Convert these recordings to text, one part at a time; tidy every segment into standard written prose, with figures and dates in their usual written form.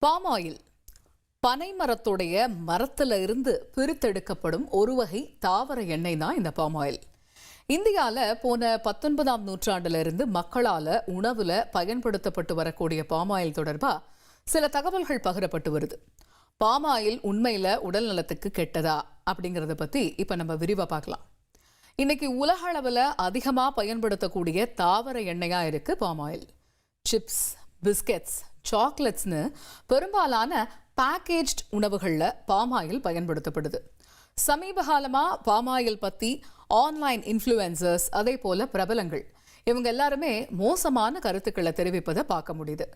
Palm oil பனை மரத்துடைய மரத்துல இருந்து பிரித்தெடுக்கப்படும் ஒரு வகை தாவர எண்ணெய் தான் இந்த பாம் ஆயில். இந்தியாவில் போன 19ஆம் நூற்றாண்டுல இருந்து மக்களால் உணவுல பயன்படுத்தப்பட்டு வரக்கூடிய பாம் ஆயில் தொடர்பாக சில தகவல்கள் பகிரப்பட்டு வருது. பாம் ஆயில் உண்மையில உடல் நலத்துக்கு கெட்டதா அப்படிங்கிறத பத்தி இப்ப நம்ம விரிவா பார்க்கலாம். இன்னைக்கு உலக அளவில் அதிகமாக பயன்படுத்தக்கூடிய தாவர எண்ணெயா இருக்கு பாம் ஆயில். சிப்ஸ், பிஸ்கெட்ஸ், சாக்லேட்ஸ்னு பெரும்பாலான பேக்கேஜ்ட் உணவுகளில் பாம் ஆயில் பயன்படுத்தப்படுது. சமீப காலமாக பாம் ஆயில் பற்றி ஆன்லைன் இன்ஃப்ளூயன்சர்ஸ் அதே போல பிரபலங்கள் இவங்க எல்லாருமே மோசமான கருத்துக்களை தெரிவிப்பதை பார்க்க முடியுது.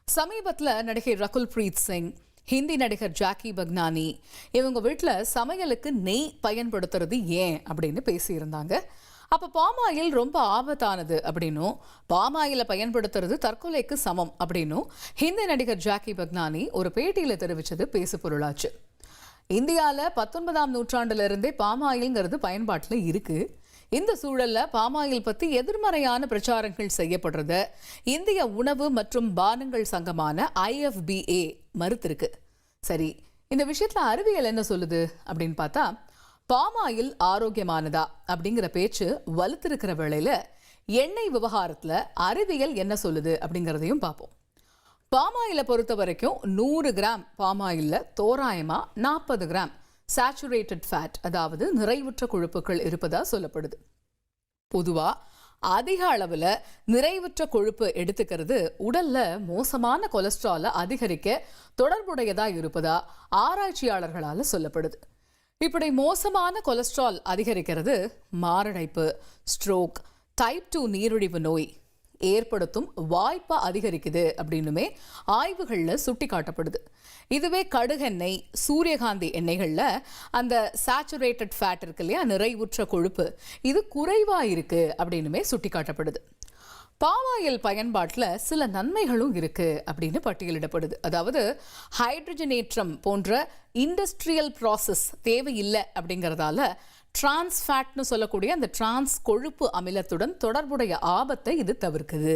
சமீபத்தில் நடிகை ரகுல் பிரீத் சிங், ஹிந்தி நடிகர் ஜாக்கி பக்னானி இவங்க வீட்டில் சமையலுக்கு நெய் பயன்படுத்துறது ஏன் அப்படின்னு பேசியிருந்தாங்க. அப்போ பாம் ஆயில் ரொம்ப ஆபத்தானது அப்படின்னும் பாம் ஆயிலை பயன்படுத்துறது தற்கொலைக்கு சமம் அப்படின்னும் ஹிந்தி நடிகர் ஜாக்கி பக்னானி ஒரு பேட்டியில் தெரிவித்தது பேசு பொருளாச்சு. இந்தியாவில் 19ஆம் நூற்றாண்டுல இருந்தே பாம் ஆயில்ங்கிறது பயன்பாட்டில் இருக்கு. இந்த சூழல்ல பாம் ஆயில் பற்றி எதிர்மறையான பிரச்சாரங்கள் செய்யப்படுறத இந்திய உணவு மற்றும் பானங்கள் சங்கமான IFBA மறுத்திருக்கு. சரி, இந்த விஷயத்துல அறிவியல் என்ன சொல்லுது அப்படின்னு பார்த்தா, பாம் ஆயில் ஆரோக்கியமானதா அப்படிங்கிற பேச்சு வலுத்திருக்கிற வேளையில எண்ணெய் விவகாரத்துல அறிவியல் என்ன சொல்லுது அப்படிங்கிறதையும் பார்ப்போம். பாம் ஆயிலை பொறுத்த வரைக்கும் 100 கிராம் பாம் ஆயில்ல தோராயமா 40 கிராம் சேச்சுரேட்டட் ஃபேட், அதாவது நிறைவுற்ற கொழுப்புகள் இருப்பதா சொல்லப்படுது. பொதுவா அதிக அளவுல நிறைவுற்ற கொழுப்பு எடுத்துக்கிறது உடல்ல மோசமான கொலஸ்ட்ராலை அதிகரிக்க தொடர்புடையதா இருப்பதா ஆராய்ச்சியாளர்களால சொல்லப்படுது. இப்படி மோசமான கொலஸ்ட்ரால் அதிகரிக்கிறது மாரடைப்பு, ஸ்ட்ரோக், டைப் 2 நீரிழிவு நோய் ஏற்படுத்தும் வாய்ப்பை அதிகரிக்குது அப்படின்னுமே ஆய்வுகளில் சுட்டி காட்டப்படுது. இதுவே கடுகெண்ணெய், சூரியகாந்தி எண்ணெய்களில் அந்த சேச்சுரேட்டட் ஃபேட் இருக்கு இல்லையா, நிறைவுற்ற கொழுப்பு, இது குறைவாக இருக்கு அப்படின்னுமே சுட்டி காட்டப்படுது. பாம் ஆயில் பயன்பாட்டில் சில நன்மைகளும் இருக்கு அப்படின்னு பட்டியலிடப்படுது. அதாவது ஹைட்ரஜனேற்றம் போன்ற இண்டஸ்ட்ரியல் ப்ராசஸ் தேவையில்லை அப்படிங்கிறதால டிரான்ஸ் ஃபேட்னு சொல்லக்கூடிய அந்த டிரான்ஸ் கொழுப்பு அமிலத்துடன் தொடர்புடைய ஆபத்தை இது தவிர்க்குது.